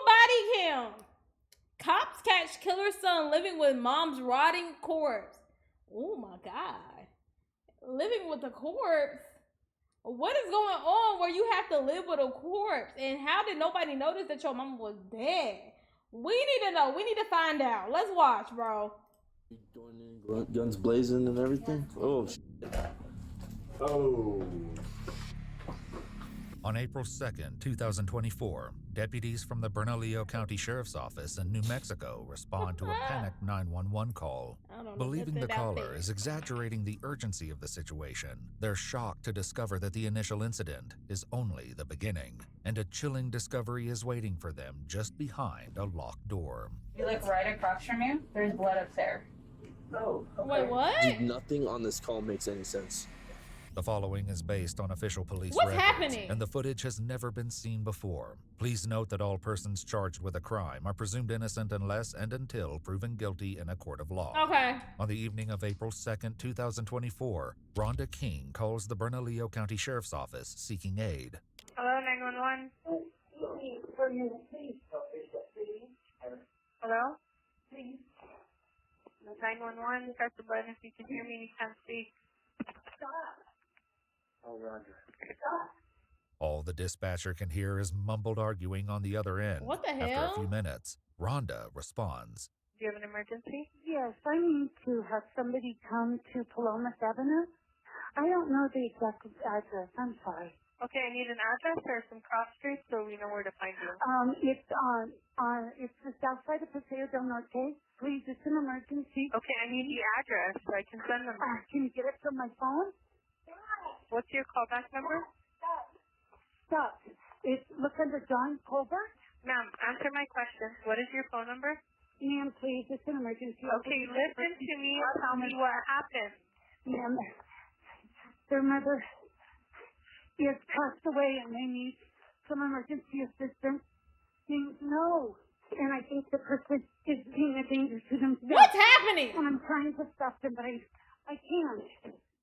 body cam. Cops catch killer's son living with mom's rotting corpse. Oh my god. Living with a corpse? What is going on where you have to live with a corpse? And how did nobody notice that your mama was dead? We need to know. We need to find out. Let's watch, bro. Going in, guns blazing and everything. Oh, shit. Oh. On April 2nd, 2024, deputies from the Bernalillo County Sheriff's Office in New Mexico respond to a panicked 911 call. Believing the caller is exaggerating the urgency of the situation, they're shocked to discover that the initial incident is only the beginning, and a chilling discovery is waiting for them just behind a locked door. You look right across from you. There's blood up there. Oh, okay. Wait, what? Dude, nothing on this call makes any sense. The following is based on official police What's records, happening? and the footage has never been seen before. Please note that all persons charged with a crime are presumed innocent unless and until proven guilty in a court of law. Okay. On the evening of April 2nd, 2024, Rhonda King calls the Bernalillo County Sheriff's Office seeking aid. Hello, 911. Hello? 911, press the button if you can hear me and you can't speak. Stop. Oh, Roger. All the dispatcher can hear is mumbled arguing on the other end. What the hell? After a few minutes, Rhonda responds. Do you have an emergency? Yes, I need to have somebody come to Palomas Avenue. I don't know the exact address. I'm sorry. Okay, I need an address or some cross streets so we know where to find you. It's the south side of Paseo del Norte. Please, it's an emergency. Okay, I need the address so I can send them. Can you get it from my phone? What's your callback number? Stop. Look under John Colbert. Ma'am, answer my question. What is your phone number? Ma'am, please, it's an emergency. Okay, listen to me and tell me what happened. Ma'am, their mother is passed away and they need some emergency assistance. Please, no. And I think the person is being a danger to themselves. What's happening? And I'm trying to stop them, but I can't.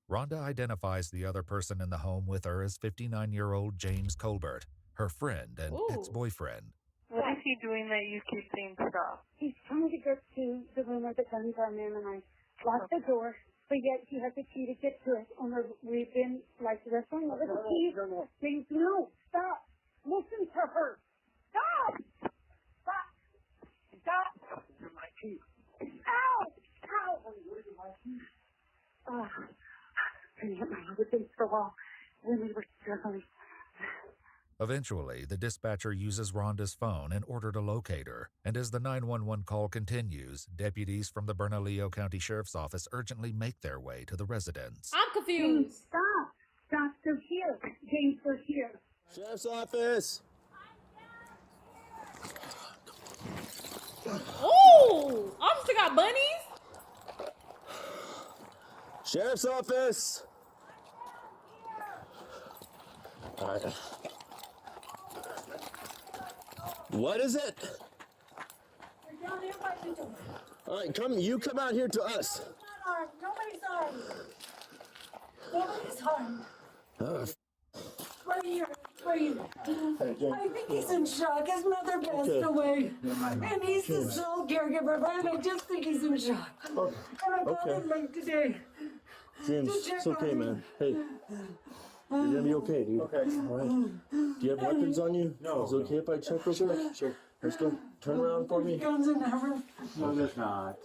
Rhonda identifies the other person in the home with her as 59-year-old James Colbert, her friend and ex-boyfriend. What is he doing that you keep saying stop? He's trying to get to the room where the guns are in, and I locked the door, but yet he has a key to get to it. And we've been like wrestling over the key. James, no, stop. Listen to her. Stop. Stop. Stop. You're my key. Ow. Ow. Where's my key? I hit my head against the wall when we were struggling. Eventually, the dispatcher uses Rhonda's phone in order to locate her, and as the 911 call continues, deputies from the Bernalillo County Sheriff's Office urgently make their way to the residence. I'm confused. James, stop. Stop. They're here. James, they're here. Sheriff's Office. Ooh, officer got bunnies. Sheriff's Office. All right. What is it? They're down here by the door. All right, you come out here to us. Nobody's armed. Nobody's harmed. Right here. I think he's in shock. His mother passed away. And he's the sole caregiver, and I just think he's in shock. And I called him late today. James, it's okay, man. Hey, you're gonna be okay, dude. Okay. All right. Do you have weapons on you? No. Is it okay if I check real quick? Sure. Let's go. Turn around for me. Guns in that room. No, there's not.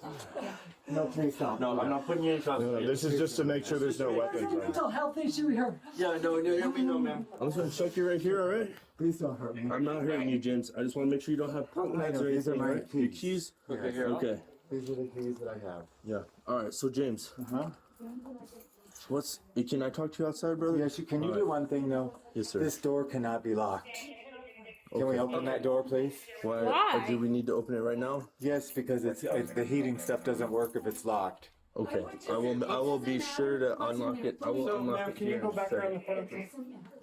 No, please don't. No, I'm not putting you in trouble. No, this is just to make sure there's no weapons. There's a mental health issue here. Yeah, no, we know, ma'am. I'm just gonna check you right here, all right? Please don't hurt me. I'm not hurting you, James. I just want to make sure you don't have pocket knives or These are anything, my right? keys. Your keys? Okay, here. Okay. These are the keys that I have. Yeah. All right. So, James. Can I talk to you outside, brother? Yes, can you do one thing, though? Yes, sir. This door cannot be locked. Can we open that door, please? Why? Do we need to open it right now? Yes, because it's the heating stuff doesn't work if it's locked. Okay. I will be sure to unlock it. I will unlock it here.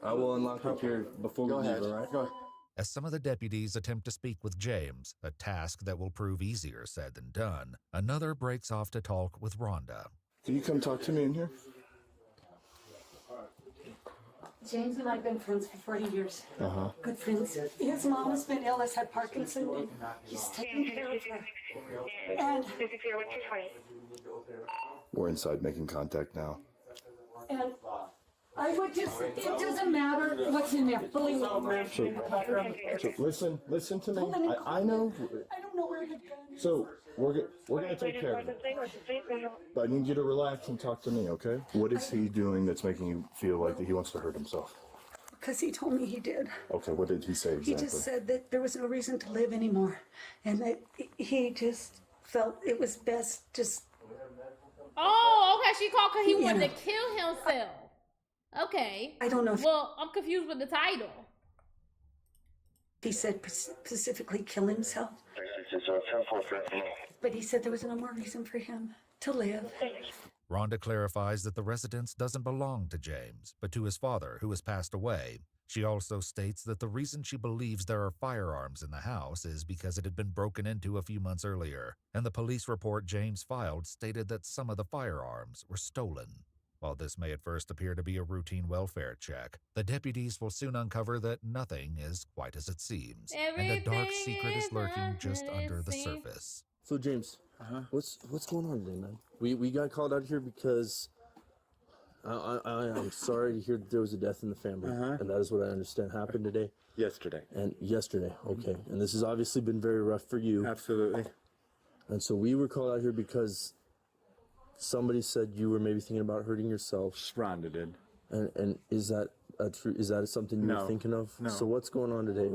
I will unlock it here before we leave, all right? Go ahead. As some of the deputies attempt to speak with James, a task that will prove easier said than done, another breaks off to talk with Rhonda. Can you come talk to me in here? James and I have been friends for 40 years. Uh-huh. Good friends. His mom has been ill, has had Parkinson's, and he's taking care of her. And We're inside making contact now. And I would just, it doesn't matter what's in there. Believe me. So listen to me. I know. I don't know where to go. So we're gonna take care of it. But I need you to relax and talk to me, okay? What is he doing that's making you feel like that he wants to hurt himself? Because he told me he did. Okay, what did he say exactly? He just said that there was no reason to live anymore. And that he just felt it was best just... Oh, okay. She called because he wanted to kill himself. Okay. I don't know if Well, I'm confused with the title. he said specifically kill himself. But he said there was no more reason for him to live. Rhonda clarifies that the residence doesn't belong to James, but to his father, who has passed away. She also states that the reason she believes there are firearms in the house is because it had been broken into a few months earlier, and the police report James filed stated that some of the firearms were stolen. While this may at first appear to be a routine welfare check, the deputies will soon uncover that nothing is quite as it seems, and a dark secret is lurking just under the surface. So James, what's going on today, man? We got called out here because I'm sorry to hear that there was a death in the family, and that is what I understand happened today. Yesterday. And yesterday, okay. And this has obviously been very rough for you. Absolutely. And so we were called out here because somebody said you were maybe thinking about hurting yourself. Rhonda did. And is that is that something you were thinking of? No. So what's going on today?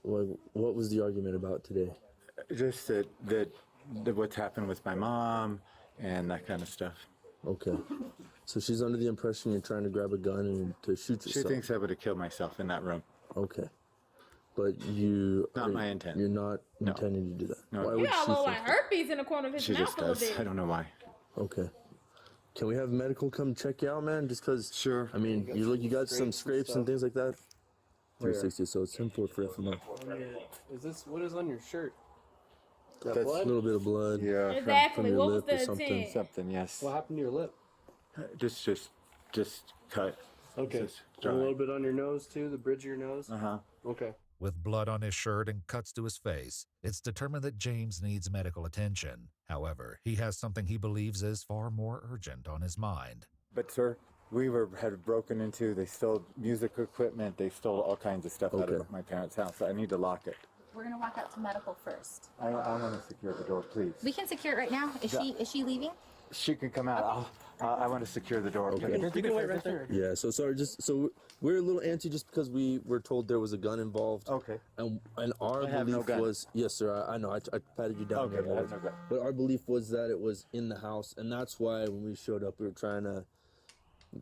What was the argument about today? Just that what's happened with my mom and that kind of stuff. Okay. So she's under the impression you're trying to grab a gun and to shoot yourself. She thinks I would have killed myself in that room. Okay. But you... Not my intent. You're not intending to do that. No. Why You would got a she little think like that? herpes in the corner of his She mouth just a little does. bit. I don't know why. Okay. Can we have medical come check you out, man? Just because... Sure. I mean, you got some scrapes and things like that? 360, so it's 10-4 for FMO. What is on your shirt? That's A little bit of blood. Yeah. Exactly. your What was lip the or something. intent? Something, yes. What happened to your lip? Just cut. Okay. Just And a dry. little bit on your nose too, the bridge of your nose? Okay. With blood on his shirt and cuts to his face, it's determined that James needs medical attention. However, he has something he believes is far more urgent on his mind. But sir, had broken into, they stole music equipment, they stole all kinds of stuff out of my parents' house. I need to lock it. We're gonna walk out to medical first. I want to secure the door, please. We can secure it right now. Is she leaving? She can come out. I want to secure the door. Okay. You can wait right there. Yeah, so sorry, so we're a little antsy just because we were told there was a gun involved. Okay. And our I have belief no gun. was, yes, sir, I know, I patted you down. Okay, I have no gun. But our belief was that it was in the house, and that's why when we showed up, we were trying to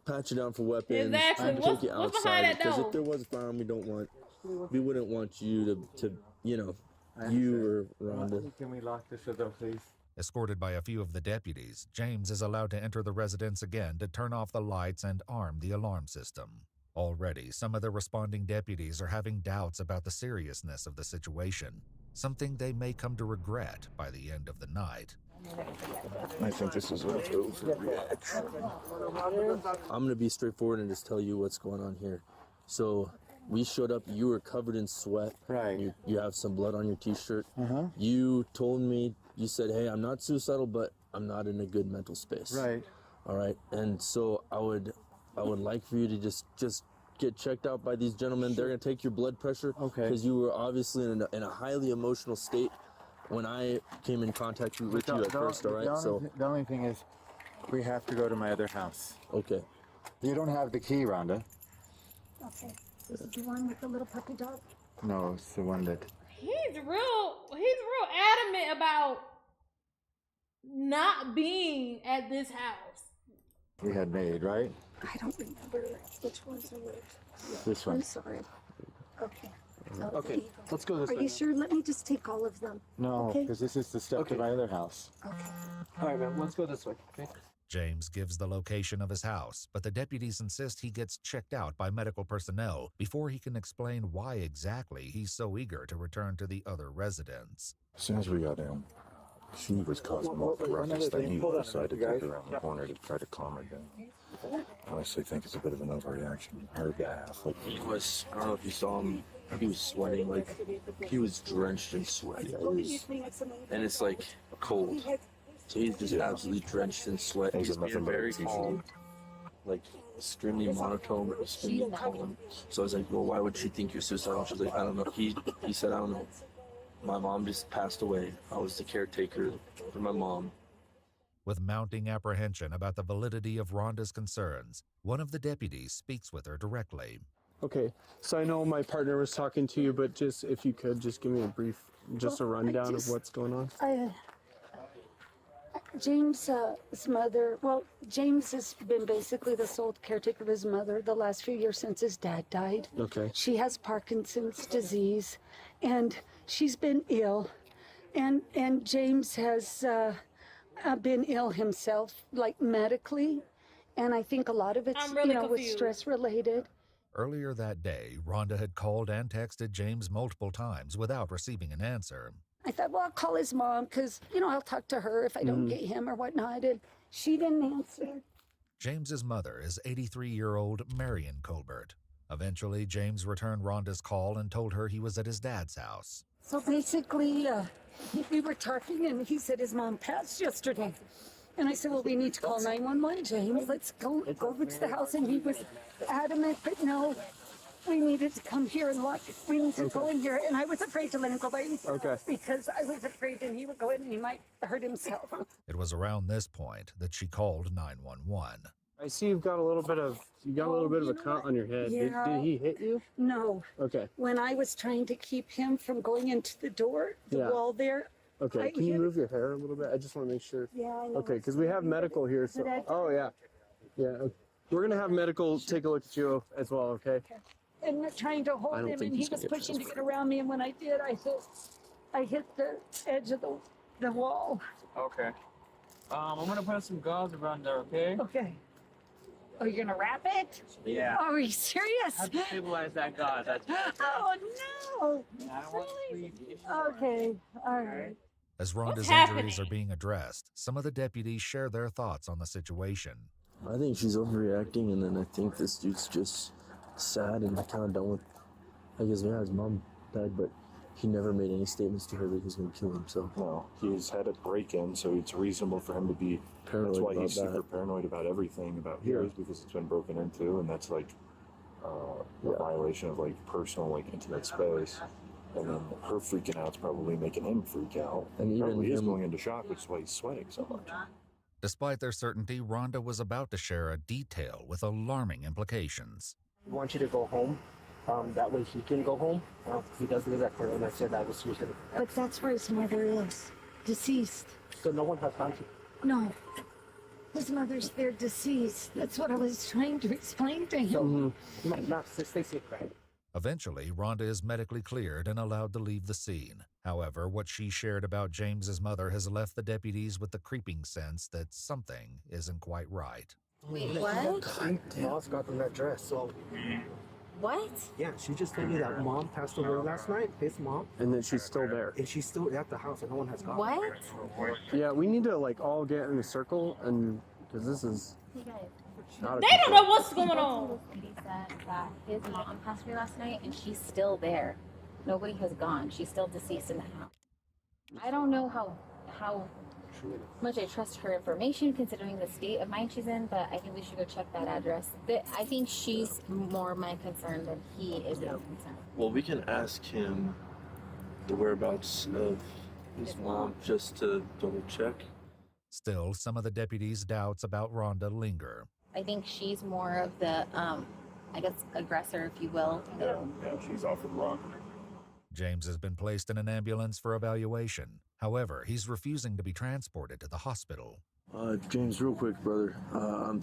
pat you down for weapons. Exactly. And What's take you behind outside. that Because door? if there was a firearm, we wouldn't want you to you or Rhonda. Can we lock this door, please? Escorted by a few of the deputies, James is allowed to enter the residence again to turn off the lights and arm the alarm system. Already, some of the responding deputies are having doubts about the seriousness of the situation, something they may come to regret by the end of the night. I think this is an overreaction. I'm going to be straightforward and just tell you what's going on here. So we showed up, you were covered in sweat. Right. You have some blood on your t-shirt. You told me, you said, hey, I'm not suicidal, but I'm not in a good mental space. Right. All right. And so I would like for you to just get checked out by these gentlemen. They're going to take your blood pressure. Okay. Because you were obviously in a highly emotional state when I came in contact with you at first, all right? The only thing is, we have to go to my other house. Okay. You don't have the key, Rhonda. Okay. This is the one with the little puppy dog? No, it's the one that... He's real adamant about not being at this house. we had made, right? I don't remember which ones are which. This one. I'm sorry. Okay. Okay, let's go this Are way. you sure? Let me just take all of them. No, Okay. because this is the step to Okay. my other house. Okay. All right, man, let's go this way, okay? James gives the location of his house, but the deputies insist he gets checked out by medical personnel before he can explain why exactly he's so eager to return to the other residence. As soon as we got in, She was causing more of a ruckus than he was, so I had to take her around the corner to try to calm her down. I honestly think it's a bit of an overreaction on her behalf. Like, He was, I don't know if you saw him, he was sweating, like, he was drenched in sweat. And it's like cold. So he's just absolutely drenched in sweat. He's being very calm, like extremely monotone, but extremely calm. So I was like, well, why would she think you're suicidal? She's like, I don't know. He said, I don't know. My mom just passed away. I was the caretaker for my mom. With mounting apprehension about the validity of Rhonda's concerns, one of the deputies speaks with her directly. Okay, so I know my partner was talking to you, but just if you could just give me a brief, a rundown of what's going on. James's mother, well, James has been basically the sole caretaker of his mother the last few years since his dad died. Okay. She has Parkinson's disease, and she's been ill, and James has been ill himself, like medically, and I think a lot of it's, really was confused. stress related. Earlier that day, Rhonda had called and texted James multiple times without receiving an answer. I thought, well, I'll call his mom because, I'll talk to her if I don't get him or whatnot. And she didn't answer. James's mother is 83-year-old Marion Colbert. Eventually, James returned Rhonda's call and told her he was at his dad's house. So basically, we were talking and he said his mom passed yesterday. And I said, well, we need to call 911, James. Let's go over to the house. And he was adamant, but no. We needed to come here and watch. We need to go in here. And I was afraid to let him go by himself. Okay. Because I was afraid that he would go in and he might hurt himself. It was around this point that she called 911. I see you've got a little bit of a cut on your head. Yeah. Did he hit you? No. Okay. When I was trying to keep him from going into the door, the wall there. Okay. Can you move your hair a little bit? I just want to make sure. Yeah, I know. Okay, because we have medical here. So. Oh yeah. Yeah. We're gonna have medical take a look at you as well. Okay. And trying to hold him, and he was pushing to get around me. And when I did, I hit the edge of the wall. Okay. I'm gonna put some gauze around there, okay? Okay. Oh, you're gonna wrap it? Yeah. Oh, are you serious? I have to stabilize that gauze. That's Oh no! I don't want to leave. Okay. All right. As Rhonda's happening? injuries are being addressed, some of the deputies share their thoughts on the situation. I think she's overreacting, and then I think this dude's just sad and kind of done with. I guess his mom died, but he never made any statements to her that he was going to kill himself. no, he's had a break-in, so it's reasonable for him to be Paranoid That's why about he's that. super paranoid about everything about his, because it's been broken into, and that's like a violation of like personal, like intimate space. And then her freaking out's probably making him freak out. And He even probably is him- going into shock, which is why he's sweating so much. Despite their certainty, Rhonda was about to share a detail with alarming implications. We want you to go home. That way he can go home. He does live at home, and I said that was suicide. But that's where his mother is, deceased. So no one has contact. No. His mother's there, deceased. That's what I was trying to explain to him. Not Stacy, right? Eventually, Rhonda is medically cleared and allowed to leave the scene. However, what she shared about James's mother has left the deputies with the creeping sense that something isn't quite right. Wait, what? Mom's got them that dress, so What? yeah, she just told me that mom passed away last night, his mom, and then she's still there, and she's still at the house, and no one has gone. What? Yeah, we need to like all get in a circle, and because this is You guys. not a They don't know what's going on. This lady said that his mom passed away last night, and she's still there. Nobody has gone. She's still deceased in the house. I don't know how much I trust her information, considering the state of mind she's in, but I think we should go check that address. I think she's more my concern than he is my concern. Well, we can ask him the whereabouts of his mom just to double check. Still, some of the deputies' doubts about Rhonda linger. I think she's more of the, I guess, aggressor, if you will. Yeah, she's off the block. James has been placed in an ambulance for evaluation. However, he's refusing to be transported to the hospital. James, real quick, brother. I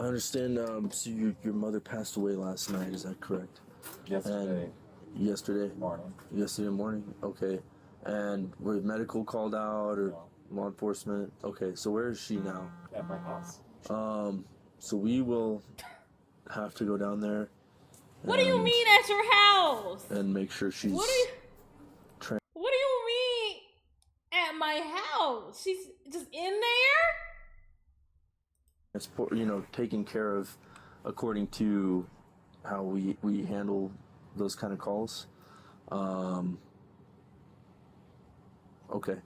understand. So your mother passed away last night. Is that correct? Yesterday. And yesterday Morning. Yesterday morning. Okay. And were medical called out or law enforcement? Okay. So where is she now? At my house. So we will have to go down there. What do you mean at your house? And make sure she's. What do you mean? my house. She's just in there? It's, you know, taken care of according to how we handle those kind of calls. Okay.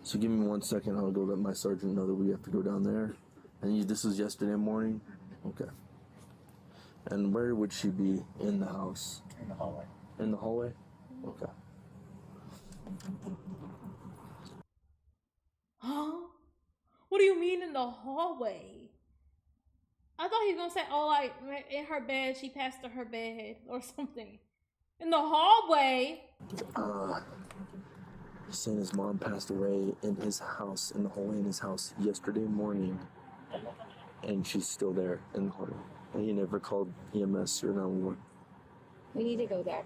So give me 1 second. I'll go let my sergeant know that we have to go down there. And this was yesterday morning? Okay. And where would she be in the house? In the hallway. In the hallway? Okay. Huh? What do you mean in the hallway? I thought he was gonna say, oh, like in her bed, she passed to her bed or something. In the hallway? He's saying his mom passed away in his house, in the hallway in his house yesterday morning. And she's still there in the hallway. And he never called EMS or 911. We need to go there.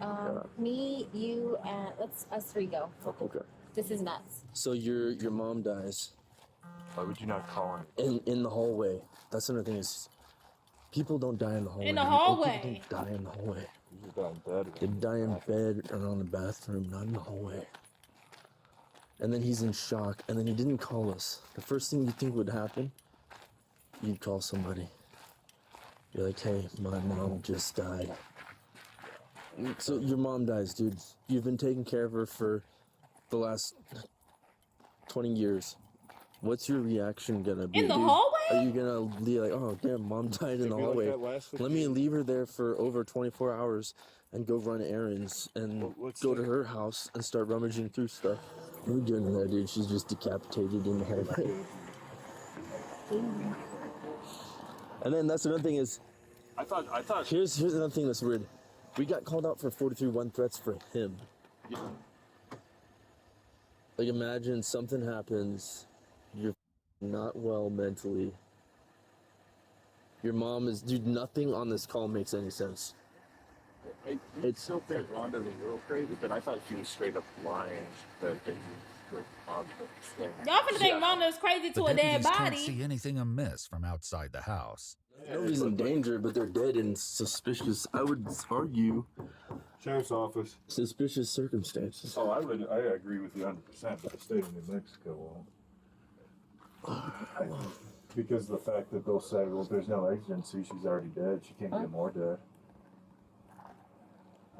Oh, Me, you, and let's us three go. okay. This is nuts. So your mom dies. Why would you not call him? In the hallway. That's another thing is, people don't die in the hallway. In the hallway. People don't die in the hallway. You die in bed. They die in bed or on the bathroom, not in the hallway. And then he's in shock, and then he didn't call us. The first thing you think would happen, you'd call somebody. You're like, hey, my mom just died. So your mom dies, dude. You've been taking care of her for the last 20 years. What's your reaction gonna be? In the dude? hallway? Are you gonna be like, oh damn, mom died in the hallway. Let me leave her there for over 24 hours and go run errands and go to her house and start rummaging through stuff. What are you doing in there, dude? She's just decapitated in the hallway. And then that's another thing is, I thought. Here's another thing that's weird. We got called out for 43-1 threats for him. Like, imagine something happens, you're not well mentally. Your mom is, dude, nothing on this call makes any sense. It's so bad. Rhonda was real crazy, but I thought she was straight up lying. Y'all finna think Rhonda is crazy to The a dead deputies can't body. see anything amiss from outside the house. Nobody's in danger, but they're dead in suspicious, I would argue, Sheriff's office. suspicious circumstances. Oh, I agree with you 100%, but the state of New Mexico won't. Because of the fact that they'll say, well, if there's no exigency, she's already dead. She can't get more dead.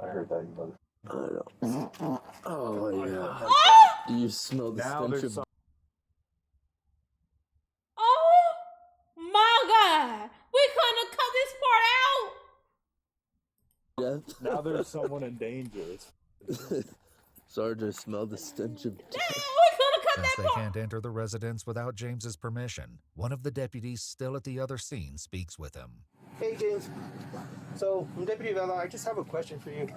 I heard that, you mother. I know. Oh, yeah. Do you smell the Now stench there's of... Oh my God. We couldn't have cut this part out. death? Now there's someone in danger. Sergeant smelled the stench of death. Damn, we could have cut Since that they part. can't enter the residence without James's permission, one of the deputies still at the other scene speaks with him. Hey, James. So, I'm Deputy Vela. I just have a question for you.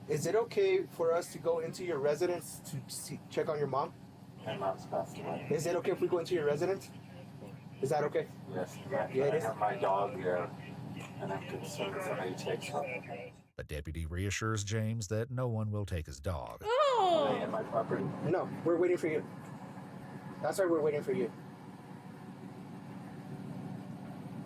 Is it okay for us to go into your residence to check on your mom? My mom's passed away. Is it okay if we go into your residence? Is that okay? Yes. Yeah, it is. I have my dog there, and I'm concerned somebody takes her. The deputy reassures James that no one will take his dog. Oh. Are they in my property? No, we're waiting for you. That's why we're waiting for you.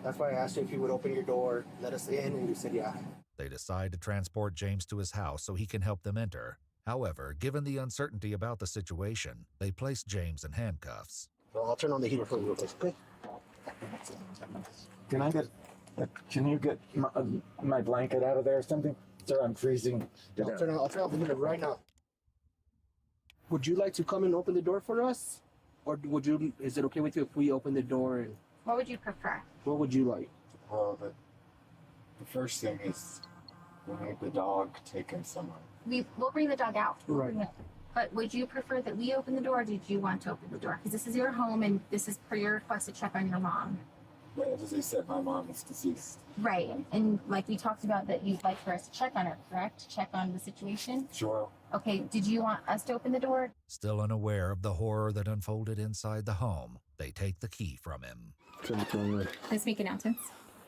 That's why I asked you if you would open your door, let us in, and you said yeah. They decide to transport James to his house so he can help them enter. However, given the uncertainty about the situation, they place James in handcuffs. Well, I'll turn on the heater for you real quick, okay? Can you get my blanket out of there or something? Sir, I'm freezing. I'll turn on the heater right now. Would you like to come and open the door for us? Or is it okay with you if we open the door and What would you prefer? what would you like? Well, the first thing is we need the dog taken somewhere. We'll bring the dog out. Right. But would you prefer that we open the door, or did you want to open the door? Because this is your home, and this is per your request to check on your mom. Well, as I said, my mom is deceased. Right. And like we talked about, that you'd like for us to check on her, correct? Check on the situation? Sure. Okay, did you want us to open the door? Still unaware of the horror that unfolded inside the home, they take the key from him. Let's make announcements.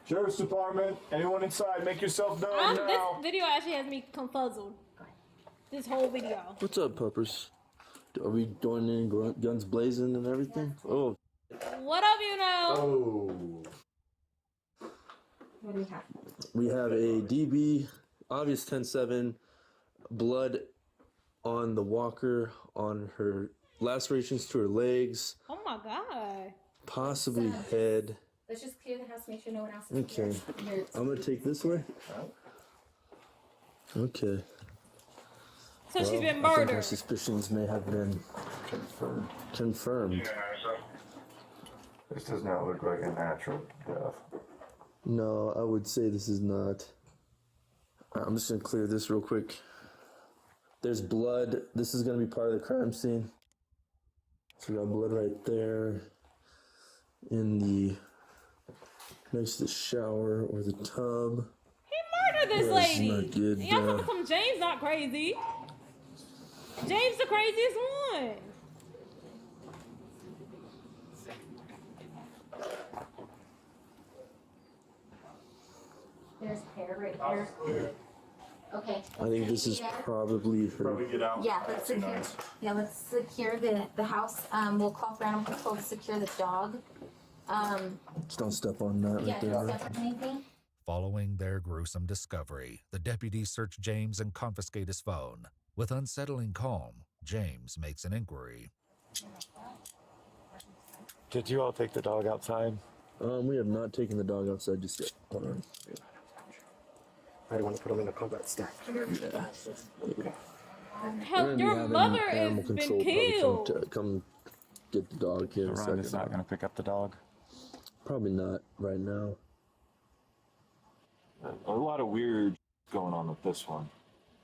Sheriff's Department, anyone inside, make yourself known This now. video actually has me confuzzled. This whole video. What's up, puppers? Are we going in guns blazing and everything? Oh. What up, you know? Oh. What do we have? We have a DB, obvious 10-7, blood on the walker, on her lacerations to her legs, Oh my god. possibly head. Let's just clear the house, make sure no one else is Okay. here. I'm gonna take this way. Okay. So she's been I think our murdered. suspicions may have been confirmed. This does not look like a natural death. No, I would say this is not. I'm just gonna clear this real quick. There's blood. This is gonna be part of the crime scene. So we got blood right there in the next to the shower or the tub. He murdered this That's lady. not good, Y'all talking some James not crazy. James the craziest one. There's hair right here. Okay. I think this is probably her. Probably get out. Yeah, let's secure. Yeah, let's secure the house. We'll call for animal control to secure the dog. Just don't step on that Yeah, right there. don't step on anything. Following their gruesome discovery, the deputies search James and confiscate his phone. With unsettling calm, James makes an inquiry. Did you all take the dog outside? We have not taken the dog outside just yet. Hold on. I don't want to put him in a combat stack. Yeah. Hell, your mother has animal been control killed. probably come get the dog here in a Rhonda's second. not going to pick up the dog. Probably not right now. A lot of weird going on with this one.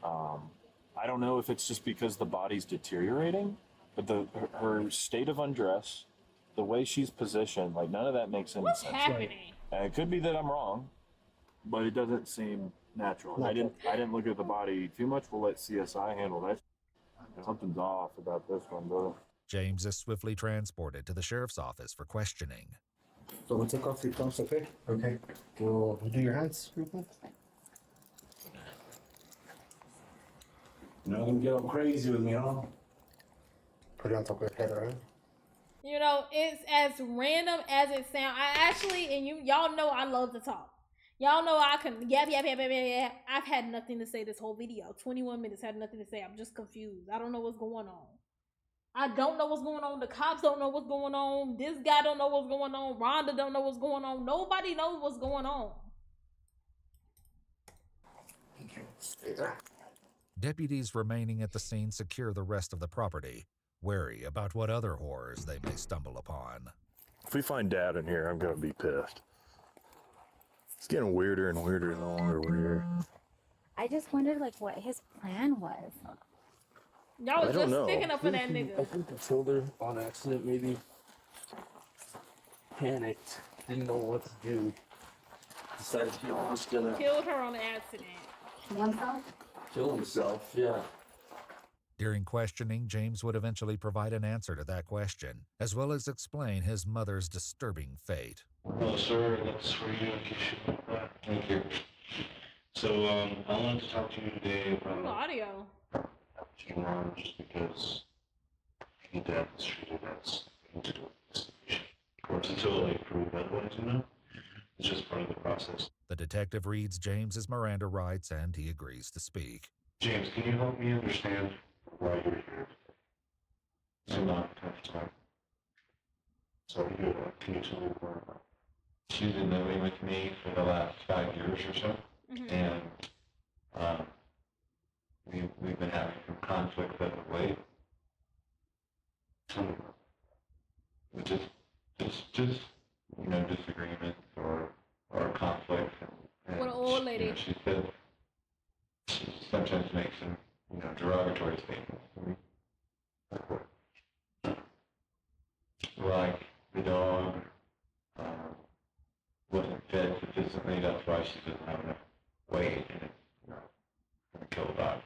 I don't know if it's just because the body's deteriorating, but her state of undress, the way she's positioned, like none of that makes any What's sense. happening? It could be that I'm wrong, but it doesn't seem natural. And I didn't look at the body too much. We'll let CSI handle that. Something's off about this one, brother. James is swiftly transported to the sheriff's office for questioning. So we'll take off your gloves, okay? Okay. We'll do your hands real quick. You're not gonna get all crazy with me, huh? Put it on top of your head, alright? You know, it's as random as it sounds. I actually, and y'all know I love to talk. Y'all know I can yap. I've had nothing to say this whole video. 21 minutes, had nothing to say. I'm just confused. I don't know what's going on. I don't know what's going on. The cops don't know what's going on. This guy don't know what's going on. Rhonda don't know what's going on. Nobody knows what's going on. Stay there. Deputies remaining at the scene secure the rest of the property, wary about what other horrors they may stumble upon. If we find Dad in here, I'm gonna be pissed. It's getting weirder and weirder the longer we're here. I just wondered like what his plan was. Y'all was I don't just know. sticking up for that I nigga. think I killed her on accident, maybe. Panicked. Didn't know what to do. Decided he was gonna Killed her on accident. kill himself, yeah. During questioning, James would eventually provide an answer to that question, as well as explain his mother's disturbing fate. Well, sir, that's for you in case you want that. Thank you. So, I wanted to talk to you today Ooh, about audio. funeral just because the death is treated as investigation. Of course, until they prove otherwise, you know? It's just part of the process. The detective reads James's Miranda rights and he agrees to speak. James, can you help me understand why you're here? So not tough time. So can you tell me more about it? She's been living with me for the last 5 years or so, and we've been having some conflict as of late. Tell me about it. Just you know, disagreements or conflicts, and What an old lady. You know, she says she sometimes makes some derogatory statements to me. Like the dog wasn't fed sufficiently, that's why she doesn't have enough weight, and it's gonna kill the dog.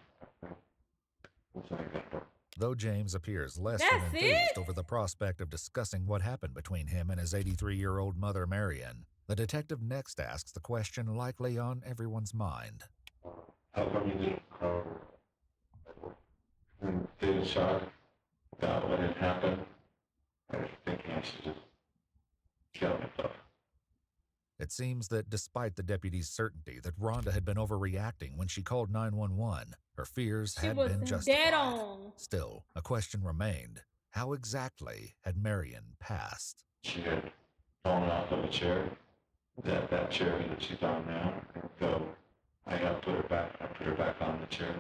That's an example. Though James appears less That's than enthused over the prospect of discussing what happened between him and his 83-year-old mother, Marion, the detective next asks the question likely on everyone's mind. How come you didn't call in state of shock about what had happened? I was thinking I should just kill myself. It seems that despite the deputy's certainty that Rhonda had been overreacting when she called 911, her fears She had was been dead justified. on. Still, a question remained. How exactly had Marion passed? She had fallen off of a chair, that chair that she's on now. So I put her back on the chair.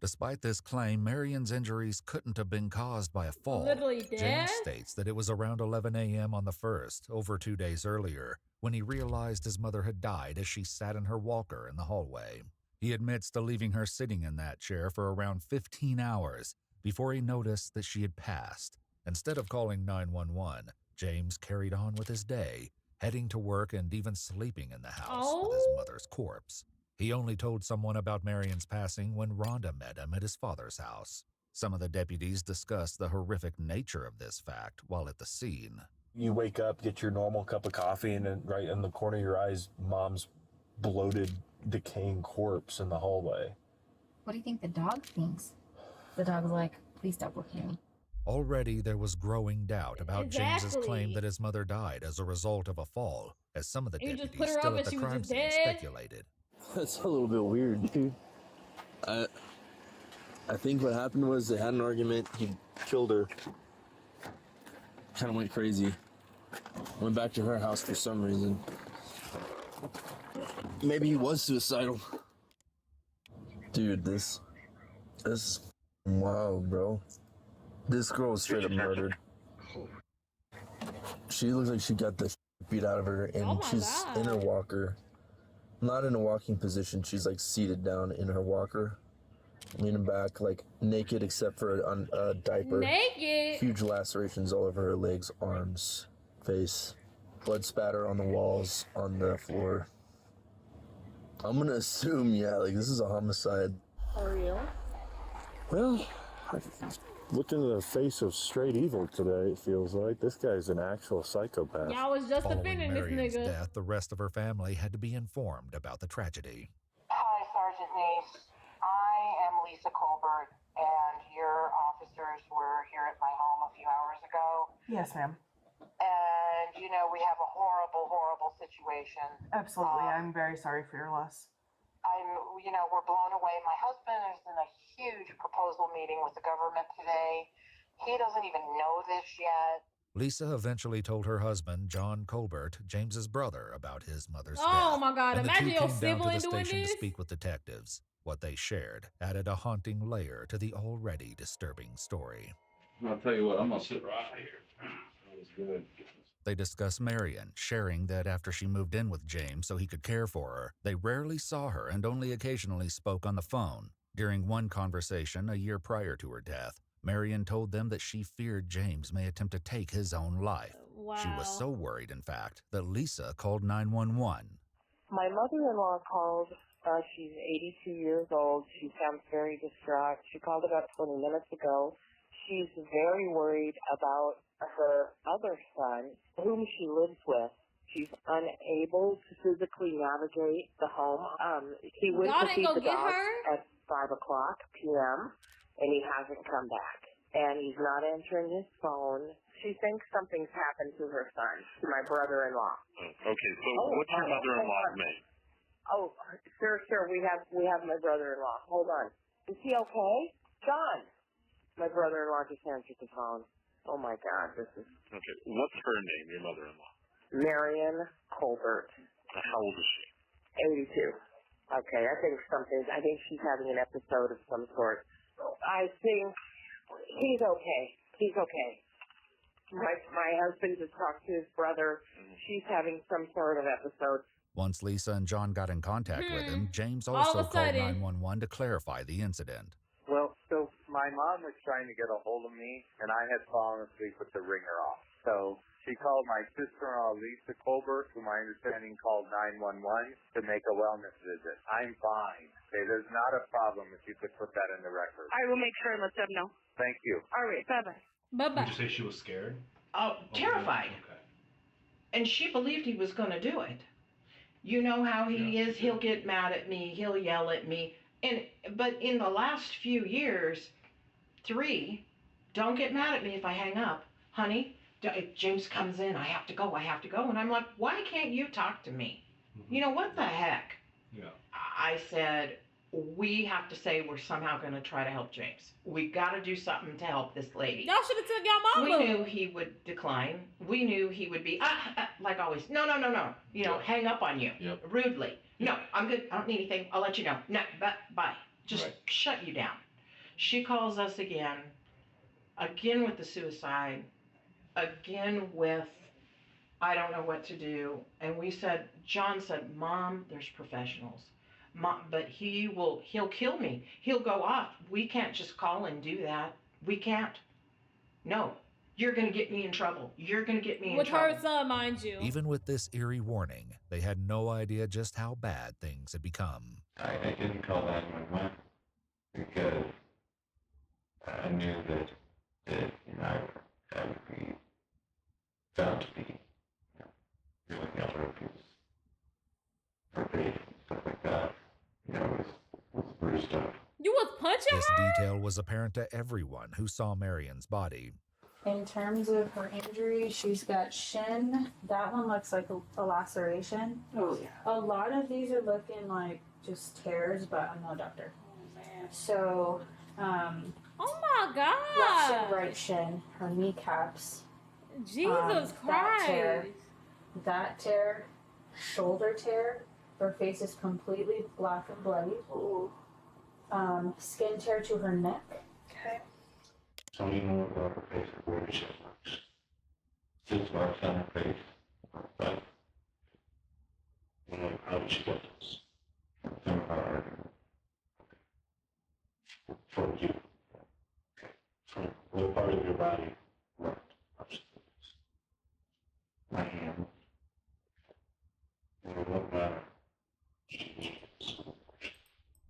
Despite this claim, Marion's injuries couldn't have been caused by a fall. Literally dead? James states that it was around 11 a.m. on the 1st, over 2 days earlier, when he realized his mother had died as she sat in her walker in the hallway. He admits to leaving her sitting in that chair for around 15 hours before he noticed that she had passed. Instead of calling 911, James carried on with his day, heading to work and even sleeping in the house with his mother's corpse. He only told someone about Marion's passing when Rhonda met him at his father's house. Some of the deputies discussed the horrific nature of this fact while at the scene. You wake up, get your normal cup of coffee, and then right in the corner of your eyes, Mom's bloated, decaying corpse in the hallway. What do you think the dog thinks? The dog's like, please stop looking at me. Already there was growing doubt about James's claim that his mother died as a result of a fall, as some of the deputies still at the crime scene speculated. That's a little bit weird, dude. I think what happened was they had an argument. He killed her. Kind of went crazy. Went back to her house for some reason. Maybe he was suicidal. Dude, this is wild, bro. This girl was straight up murdered. She looks like she got the beat out of her, and she's in her walker. Not in a walking position. She's like seated down in her walker, leaning back, like naked except for a diaper. Naked? Huge lacerations all over her legs, arms, face. Blood spatter on the walls, on the floor. I'm gonna assume, yeah, like this is a homicide. For real? Well, I looked into the face of straight evil today, it feels like. This guy's an actual psychopath. Y'all was just Following defending this Marion's nigga. death, the rest of her family had to be informed about the tragedy. Hi, Sergeant Nace. I am Lisa Colbert, and your officers were here at my home a few hours ago. Yes, ma'am. And, you know, we have a horrible, horrible situation. Absolutely. I'm very sorry for your loss. We're blown away. My husband is in a huge proposal meeting with the government today. He doesn't even know this yet. Lisa eventually told her husband, John Colbert, James's brother, about his mother's death. Oh my God, and imagine the two your came down sibling to the doing station this. to speak with detectives. What they shared added a haunting layer to the already disturbing story. I'll tell you what, I'm gonna sit right here. That was good. They discuss Marion, sharing that after she moved in with James so he could care for her, they rarely saw her and only occasionally spoke on the phone. During one conversation a year prior to her death, Marion told them that she feared James may attempt to take his own life. Wow. She was so worried, in fact, that Lisa called 911. My mother-in-law called. She's 82 years old. She sounds very distraught. She called about 20 minutes ago. She's very worried about her other son, whom she lives with. She's unable to physically navigate the home. He went to feed the dog at 5 o'clock p.m., and he hasn't come back. And he's not answering his phone. She thinks something's happened to her son, to my brother-in-law. Okay, so what's your mother-in-law's name? Oh, sir, we have my brother-in-law. Hold on. Is he okay? John! My brother-in-law just answered the phone. Oh my God, this is... Okay, what's her name, your mother-in-law? Marion Colbert. How old is she? 82. Okay, I think she's having an episode of some sort. I think he's okay. He's okay. My husband just talked to his brother. She's having some sort of episode. Once Lisa and John got in contact with him, James also called 911 to clarify the incident. Well, so my mom was trying to get a hold of me, and I had fallen asleep with the ringer off. So she called my sister-in-law, Lisa Colbert, who my understanding called 911 to make a wellness visit. I'm fine. Okay, there's not a problem if you could put that in the record. I will make sure and let them know. Thank you. All right, bye-bye. Did you say she was scared? Oh, terrified. Okay. And she believed he was going to do it. You know how he is. He'll get mad at me. He'll yell at me. But in the last few years, 3, don't get mad at me if I hang up. Honey, if James comes in, I have to go. And I'm like, why can't you talk to me? You know, what the heck? Yeah. I said, we have to say we're somehow going to try to help James. We got to do something to help this lady. Y'all should have took y'all mama. We knew he would decline. We knew he would be, like always, no. You know, hang up on you rudely. No, I'm good. I don't need anything. I'll let you know. No, bye. Just shut you down. She calls us again with the suicide, again with, I don't know what to do. And we said, John said, Mom, there's professionals. Mom, but he'll kill me. He'll go off. We can't just call and do that. We can't. No, you're going to get me in trouble. You're going to get me in trouble. With her son, mind you. Even with this eerie warning, they had no idea just how bad things had become. I didn't call 911 because I knew that I would be found to be doing other abuse for faith and stuff like that. It was bruised up. You was punching This her? detail was apparent to everyone who saw Marion's body. In terms of her injury, she's got shin. That one looks like a laceration. Oh, yeah. A lot of these are looking like just tears, but I'm not a doctor. So, oh my God. left shin, right shin, her kneecaps. Jesus Christ. That tear, shoulder tear. Her face is completely black and bloody. Skin tear to her neck. Okay. Tell me more about her face and where she looks. 6 marks on her face. But, how did she get this? Tell me about her. From you. Okay. From what part of your body left upstairs? My hand. And what matter?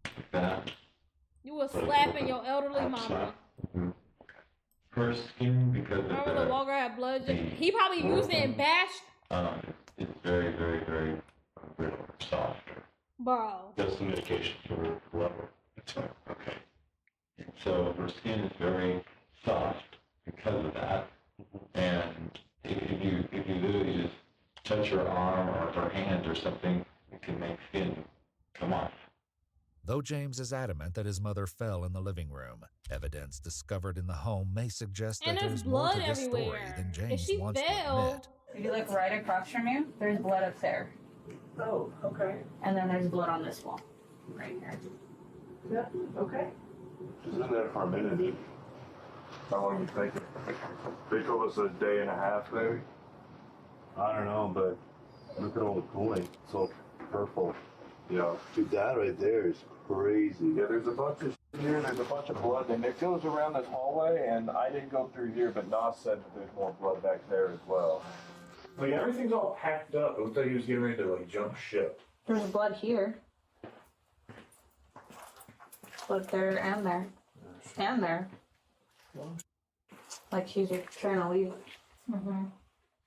Like that. You was slapping your elderly mama. Her skin, because Remember the Walker had blood? He probably used it and bashed. It's very, very, very brittle, softer. Bro. That's the medication for whoever. Okay. So her skin is very soft because of that. And if you literally just touch her arm or her hand or something, it can make skin come off. Though James is adamant that his mother fell in the living room, evidence discovered in the home may suggest that there's more to this story than James wants to admit. If you look right across from you, there's blood up there. Oh, okay. And then there's blood on this wall. Right here. Yeah, okay. Isn't that for a minute, dude? How long you think? They told us a day and a half, maybe? I don't know, but look at all the cooling. It's all purple. Yeah. Dude, that right there is crazy. Yeah, there's a bunch of here, there's a bunch of blood, and it goes around this hallway, and I didn't go through here, but Nas said that there's more blood back there as well. Like, everything's all packed up. It looked like he was getting ready to, like, jump ship. There's blood here. Blood there and there. And there. Like she's trying to leave. Mm-hmm.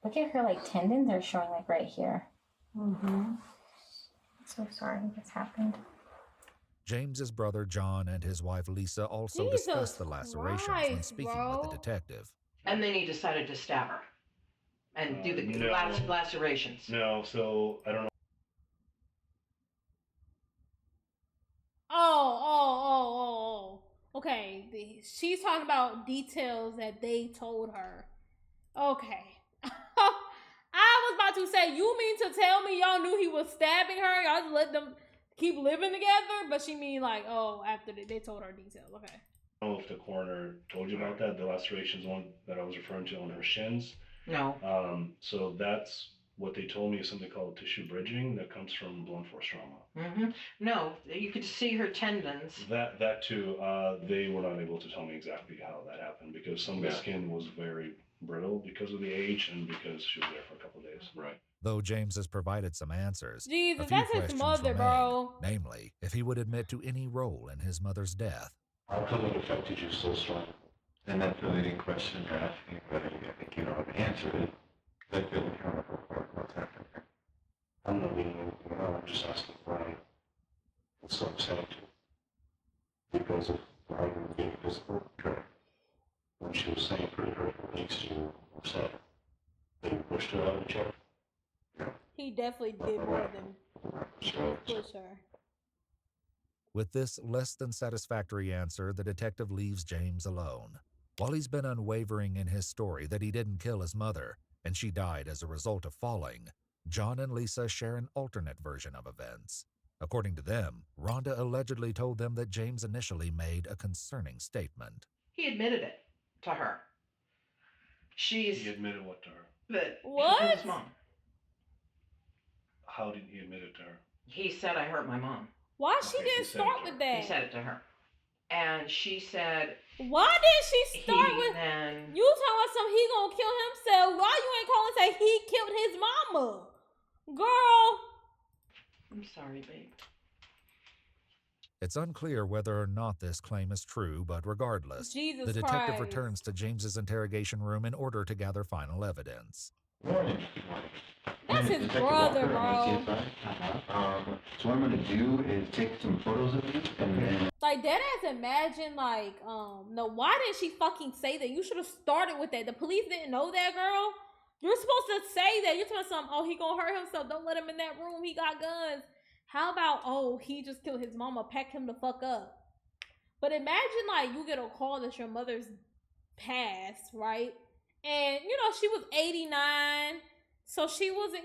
Look at her, like, tendons are showing, like, right here. Mm-hmm. So sorry this happened. James's brother John and his wife Lisa also discussed the lacerations when speaking with the detective. And then he decided to stab her and do the lacerations. No, so I don't know. Oh. Okay. She's talking about details that they told her. Okay. I was about to say, you mean to tell me y'all knew he was stabbing her? Y'all just let them keep living together? But she mean like, after they told her details. Okay. I don't know if the coroner told you about that, the lacerations one that I was referring to on her shins. No. So that's what they told me is something called tissue bridging that comes from blunt force trauma. Mm-hmm. No, you could see her tendons. That too, they were not able to tell me exactly how that happened because some of the skin was very brittle because of the age and because she was there for a couple of days. Right. Though James has provided some answers, Jesus, a few that's his questions mother, remain, bro. namely, if he would admit to any role in his mother's death. How come it affected you so strongly? And that's the leading question you're asking, whether you think you know how to answer it. I feel accountable for what's happening here. I'm not leading anything out, I'm just asking why. That's what I'm saying to you. Because of why you were being physical, correct? When she was saying pretty hurtful things to you, upset. That you pushed her out of the chair? Yeah. He definitely did more than push her. With this less than satisfactory answer, the detective leaves James alone. While he's been unwavering in his story that he didn't kill his mother and she died as a result of falling, John and Lisa share an alternate version of events. According to them, Rhonda allegedly told them that James initially made a concerning statement. He admitted it to her. He admitted what to her? That What? he killed his mom. How did he admit it to her? He said, I hurt my mom. Why she didn't start with that? He said it to her. And she said... Why did she start with... Then... You telling us something he gonna kill himself. Why you ain't calling and say he killed his mama? Girl. I'm sorry, babe. It's unclear whether or not this claim is true, but regardless, Jesus the detective Christ. returns to James's interrogation room in order to gather final evidence. Morning. That's his brother, bro. So what I'm gonna do is take some photos of you and then... Like, that ass imagine, like, no, why didn't she fucking say that? You should have started with that. The police didn't know that, girl. You're supposed to say that. You're telling something, oh, he gonna hurt himself. Don't let him in that room. He got guns. How about, oh, he just killed his mama, pack him the fuck up. But imagine, like, you get a call that your mother's passed, right? And, you know, she was 89. So she wasn't,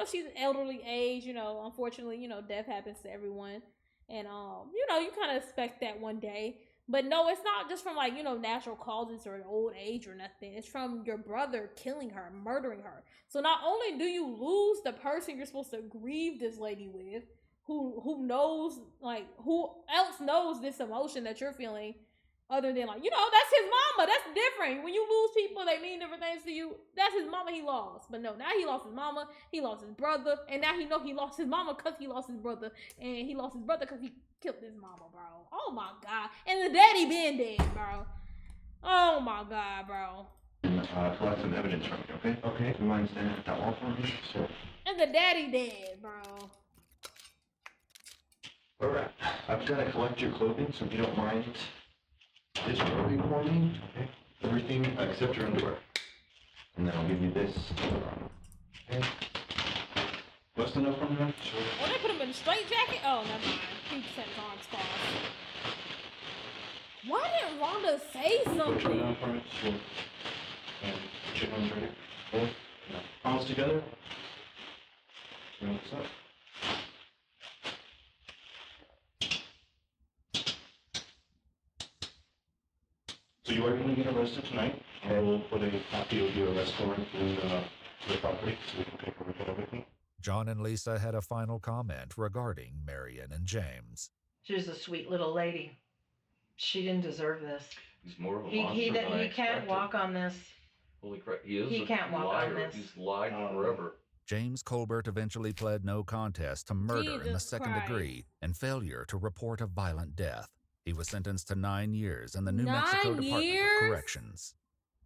she's elderly age, unfortunately, death happens to everyone. And, you kind of expect that one day. But no, it's not just from, like, natural causes or old age or nothing. It's from your brother killing her, murdering her. So not only do you lose the person you're supposed to grieve this lady with, who knows, like, who else knows this emotion that you're feeling, other than, like, that's his mama. That's different. When you lose people, they mean different things to you. That's his mama he lost. But no, now he lost his mama, he lost his brother, and now he know he lost his mama because he lost his brother, and he lost his brother because he killed his mama, bro. Oh my God. And the daddy been dead, bro. Oh my God, bro. Collect some evidence from you, okay? Okay. You mind standing at that wall for me? Sure. And the daddy dead, bro. Alright. I've got to collect your clothing, so if you don't mind disrobing for me, okay? Everything except your underwear. And then I'll give you this. Okay. Bust enough from them? Sure. Oh, they put him in a straight jacket? Oh, never mind. He just had his arms crossed. Why didn't Rhonda say Put your something? down for me? Sure. And put your hands ready. Okay. Now, palms together. Bring this up. So you are going to get arrested tonight, and we'll put a copy of your arrest warrant in the property so we can take a look at everything. John and Lisa had a final comment regarding Marion and James. She was a sweet little lady. She didn't deserve this. He's more of a monster than I He can't expected. walk on this. Holy crap, he is He can't walk liar. on this. He's lied forever. James Colbert eventually pled no contest to murder in the second degree and failure to report a violent death. He was sentenced to 9 years in the New Mexico Department of Corrections.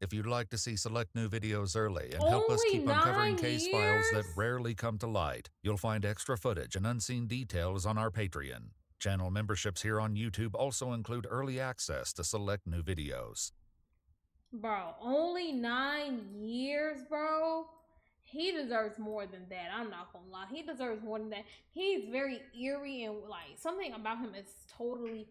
If you'd like to see select new videos early and help us keep uncovering case files that rarely come to light, you'll find extra footage and unseen details on our Patreon. Channel memberships here on YouTube also include early access to select new videos. Bro, only 9 years, bro? He deserves more than that. I'm not gonna lie. He deserves more than that. He's very eerie and, like, something about him is totally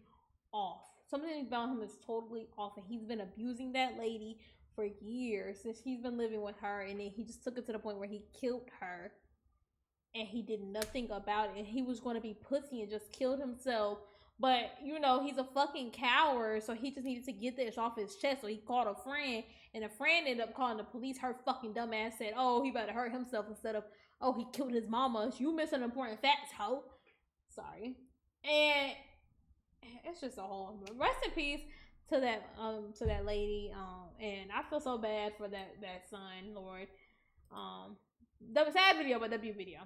off. Something about him is totally off, and he's been abusing that lady for years since he's been living with her, and then he just took it to the point where he killed her, and he did nothing about it, and he was going to be pussy and just killed himself. But, he's a fucking coward, so he just needed to get this off his chest, so he called a friend, and a friend ended up calling the police. Her fucking dumb ass said, oh, he better hurt himself instead of, oh, he killed his mama. You missing important facts, hoe. Sorry. And it's just a whole rest in peace to that lady. And I feel so bad for that son, Lord. That was a sad video, but W video.